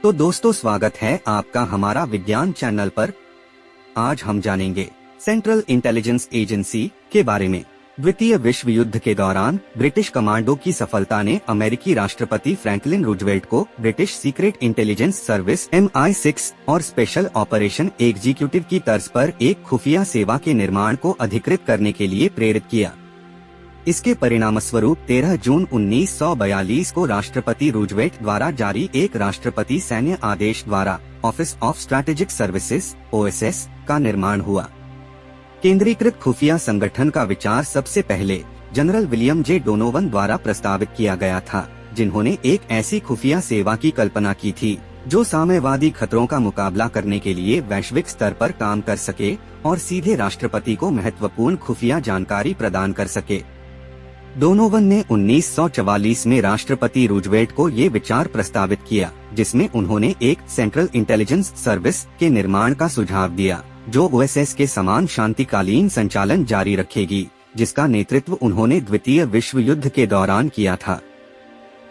तो दोस्तों, स्वागत है आपका हमारा विज्ञान चैनल पर। आज हम जानेंगे सेंट्रल इंटेलिजेंस एजेंसी के बारे में। द्वितीय विश्व युद्ध के दौरान ब्रिटिश कमांडो की सफलता ने अमेरिकी राष्ट्रपति फ्रैंकलिन रूजवेल्ट को British secret intelligence service MI6 और स्पेशल ऑपरेशन एग्जीक्यूटिव की तर्ज पर एक खुफिया सेवा के निर्माण को अधिकृत करने के लिए प्रेरित किया। इसके परिणामस्वरूप 13 जून 1942 को राष्ट्रपति रूजवेल्ट द्वारा जारी एक राष्ट्रपति सैन्य आदेश द्वारा office of strategic services OSS का निर्माण हुआ। केंद्रीकृत खुफिया संगठन का विचार सबसे पहले जनरल विलियम जे डोनोवन द्वारा प्रस्तावित किया गया था, जिन्होंने एक ऐसी खुफिया सेवा की कल्पना की थी जो साम्यवादी खतरों का मुकाबला करने के लिए वैश्विक स्तर पर काम कर सके और सीधे राष्ट्रपति को महत्वपूर्ण खुफिया जानकारी प्रदान कर सके। डोनोवन ने 1944 में राष्ट्रपति रूजवेल्ट को ये विचार प्रस्तावित किया, जिसमें उन्होंने एक सेंट्रल इंटेलिजेंस सर्विस के निर्माण का सुझाव दिया जो OSS के समान शांतिकालीन संचालन जारी रखेगी, जिसका नेतृत्व उन्होंने द्वितीय विश्व युद्ध के दौरान किया था।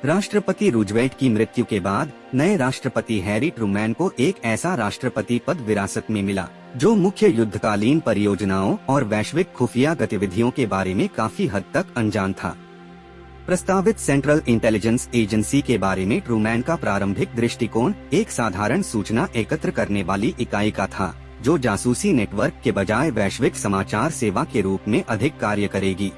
राष्ट्रपति रूजवेल्ट की मृत्यु के बाद नए राष्ट्रपति हैरी ट्रूमैन को एक ऐसा राष्ट्रपति पद विरासत में मिला जो मुख्य युद्धकालीन परियोजनाओं और वैश्विक खुफिया गतिविधियों के बारे में काफी हद तक अनजान था। प्रस्तावित सेंट्रल इंटेलिजेंस एजेंसी के बारे में ट्रूमैन का प्रारंभिक दृष्टिकोण एक साधारण सूचना एकत्र करने वाली इकाई का था, जो जासूसी नेटवर्क के बजाय वैश्विक समाचार सेवा के रूप में अधिक कार्य करेगी।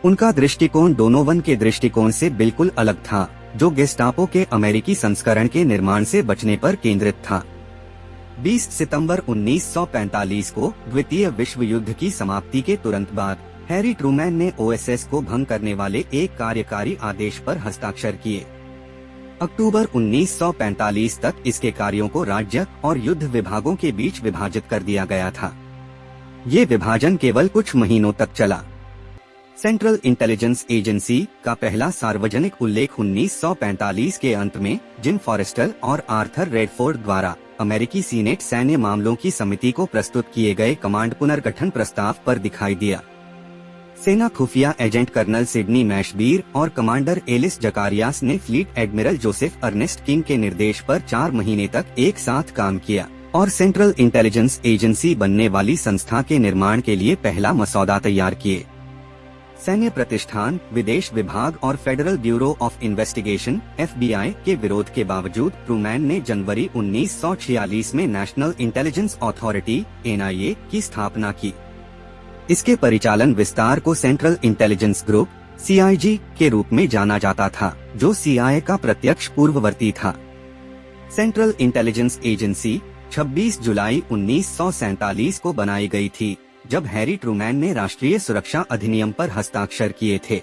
उनका दृष्टिकोण डोनोवन के दृष्टिकोण से बिल्कुल अलग था, जो गेस्टापो के अमेरिकी संस्करण के निर्माण से बचने पर केंद्रित था। 20 सितंबर 1945 को द्वितीय विश्व युद्ध की समाप्ति के तुरंत बाद हैरी ट्रूमैन ने OSS को भंग करने वाले एक कार्यकारी आदेश पर हस्ताक्षर किए। अक्टूबर 1945 तक इसके कार्यों को राज्य और युद्ध विभागों के बीच विभाजित कर दिया गया था। ये विभाजन केवल कुछ महीनों तक चला। सेंट्रल इंटेलिजेंस एजेंसी का पहला सार्वजनिक उल्लेख 1945 के अंत में जिम फॉरेस्टर और आर्थर रेडफोर्ड द्वारा अमेरिकी सीनेट सैन्य मामलों की समिति को प्रस्तुत किए गए कमांड पुनर्गठन प्रस्ताव पर दिखाई दिया। सेना खुफिया एजेंट कर्नल सिडनी मैशबीर और कमांडर एलिस जकारियास ने fleet admiral Joseph Ernest King के निर्देश पर 4 महीने तक एक साथ काम किया और सेंट्रल इंटेलिजेंस एजेंसी बनने वाली संस्था के निर्माण के लिए पहला मसौदा तैयार किए। सैन्य प्रतिष्ठान, विदेश विभाग और federal bureau of investigation FBI के विरोध के बावजूद ट्रूमैन ने जनवरी 1946 में नेशनल इंटेलिजेंस अथॉरिटी NIA की स्थापना की। इसके परिचालन विस्तार को सेंट्रल इंटेलिजेंस ग्रुप CIG के रूप में जाना जाता था, जो CIA का प्रत्यक्ष पूर्ववर्ती था। सेंट्रल इंटेलिजेंस एजेंसी 26 जुलाई 1947 को बनाई गई थी, जब हैरी ट्रूमैन ने राष्ट्रीय सुरक्षा अधिनियम पर हस्ताक्षर किए थे।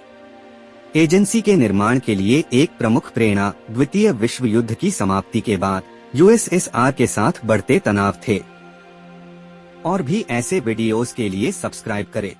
एजेंसी के निर्माण के लिए एक प्रमुख प्रेरणा द्वितीय विश्व युद्ध की समाप्ति के बाद USSR के साथ बढ़ते तनाव थे। और भी ऐसे वीडियोस के लिए सब्सक्राइब करें।